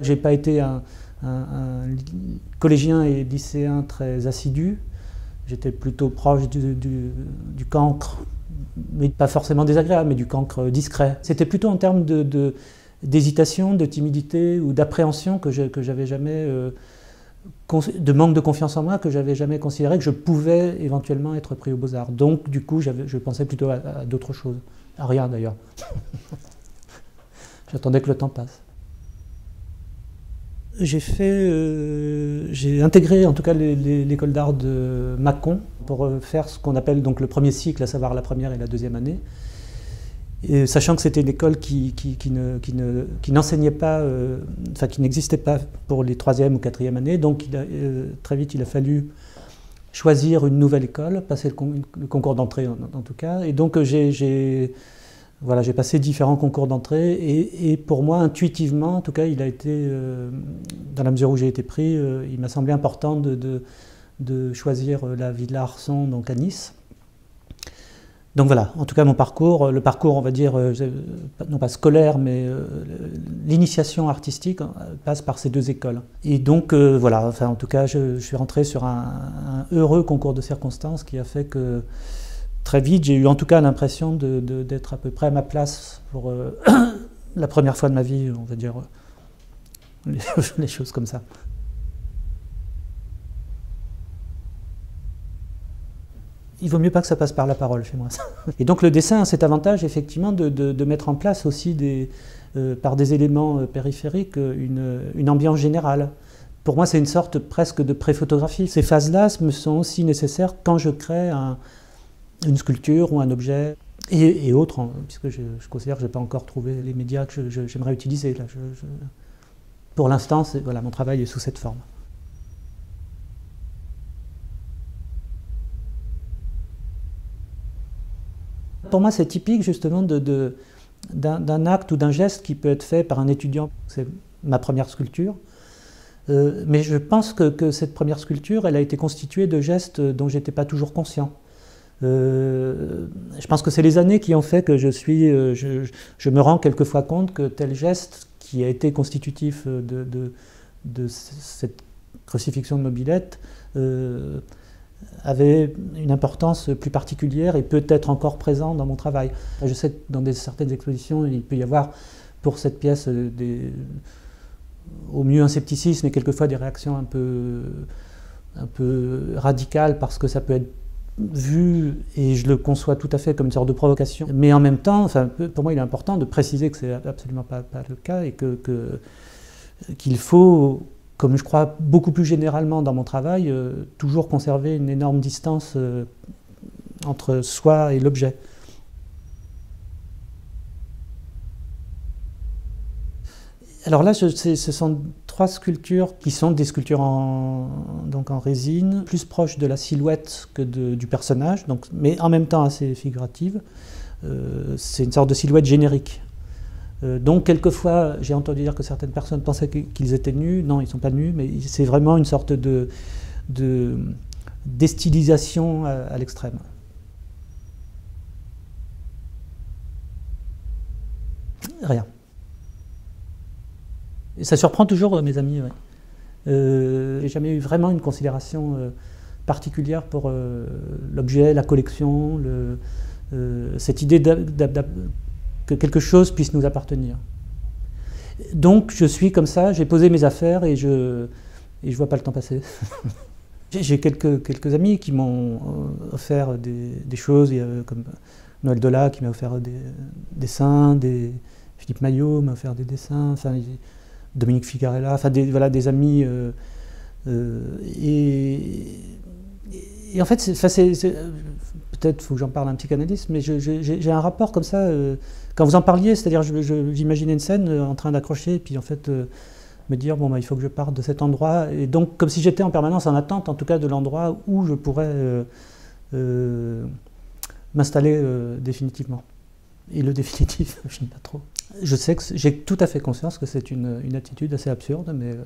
J'ai pas été un collégien et lycéen très assidu. J'étais plutôt proche du cancre, mais pas forcément désagréable, mais du cancre discret. C'était plutôt en termes d'hésitation, de timidité ou d'appréhension que j'avais jamais, de manque de confiance en moi, que j'avais jamais considéré que je pouvais éventuellement être pris aux Beaux-Arts. Donc du coup, je pensais plutôt à d'autres choses, à rien d'ailleurs. J'attendais que le temps passe. J'ai intégré en tout cas l'école d'art de Mâcon pour faire ce qu'on appelle donc le premier cycle, à savoir la première et la deuxième année. Et sachant que c'était une école qui n'enseignait pas, enfin qui n'existait pas pour les troisième ou quatrième années, donc très vite il a fallu choisir une nouvelle école, passer le concours d'entrée en tout cas. Et donc j'ai passé différents concours d'entrée et pour moi, intuitivement, en tout cas, il a été, dans la mesure où j'ai été pris, il m'a semblé important de choisir la Villa Arson, donc à Nice. Donc voilà, en tout cas, le parcours, on va dire, non pas scolaire, mais l'initiation artistique passe par ces deux écoles. Et donc voilà, enfin, en tout cas, je suis rentré sur un heureux concours de circonstances qui a fait que très vite, j'ai eu en tout cas l'impression d'être à peu près à ma place pour la première fois de ma vie, on va dire, les choses comme ça. Il vaut mieux pas que ça passe par la parole chez moi. Et donc le dessin a cet avantage effectivement de mettre en place aussi par des éléments périphériques une ambiance générale. Pour moi, c'est une sorte presque de pré-photographie. Ces phases-là me sont aussi nécessaires quand je crée une sculpture ou un objet, et autres, puisque je considère que je n'ai pas encore trouvé les médias que j'aimerais utiliser. Là, pour l'instant, voilà, mon travail est sous cette forme. Pour moi, c'est typique justement d'un acte ou d'un geste qui peut être fait par un étudiant. C'est ma première sculpture. Mais je pense que cette première sculpture, elle a été constituée de gestes dont je n'étais pas toujours conscient. Je pense que c'est les années qui ont fait que je me rends quelquefois compte que tel geste qui a été constitutif de cette crucifixion de mobilette avait une importance plus particulière et peut-être encore présent dans mon travail. Je sais que dans certaines expositions, il peut y avoir pour cette pièce au mieux un scepticisme et quelquefois des réactions un peu radicales parce que ça peut être vu, et je le conçois tout à fait comme une sorte de provocation, mais en même temps, enfin, pour moi il est important de préciser que c'est absolument pas le cas et qu'il faut, comme je crois beaucoup plus généralement dans mon travail, toujours conserver une énorme distance entre soi et l'objet. Alors là, ce sont trois sculptures qui sont des sculptures en résine, plus proches de la silhouette que du personnage, mais en même temps assez figurative. C'est une sorte de silhouette générique. Donc quelquefois, j'ai entendu dire que certaines personnes pensaient qu'ils étaient nus. Non, ils ne sont pas nus, mais c'est vraiment une sorte de stylisation à l'extrême. Rien. Et ça surprend toujours mes amis. Ouais. J'ai jamais eu vraiment une considération particulière pour l'objet, la collection, cette idée que quelque chose puisse nous appartenir. Donc je suis comme ça, j'ai posé mes affaires et je vois pas le temps passer. J'ai quelques amis qui m'ont offert des choses, comme Noël Dola qui m'a offert des dessins, Philippe Maillot m'a offert des dessins, enfin, Dominique Figarella, enfin voilà, des amis. Et en fait, peut-être faut que j'en parle à un psychanalyste, mais j'ai un rapport comme ça. Quand vous en parliez, c'est-à-dire j'imaginais une scène en train d'accrocher, et puis en fait me dire bon, bah, il faut que je parte de cet endroit, et donc comme si j'étais en permanence en attente, en tout cas de l'endroit où je pourrais m'installer définitivement. Et le définitif, je n'aime pas trop. Je sais que j'ai tout à fait conscience que c'est une attitude assez absurde, mais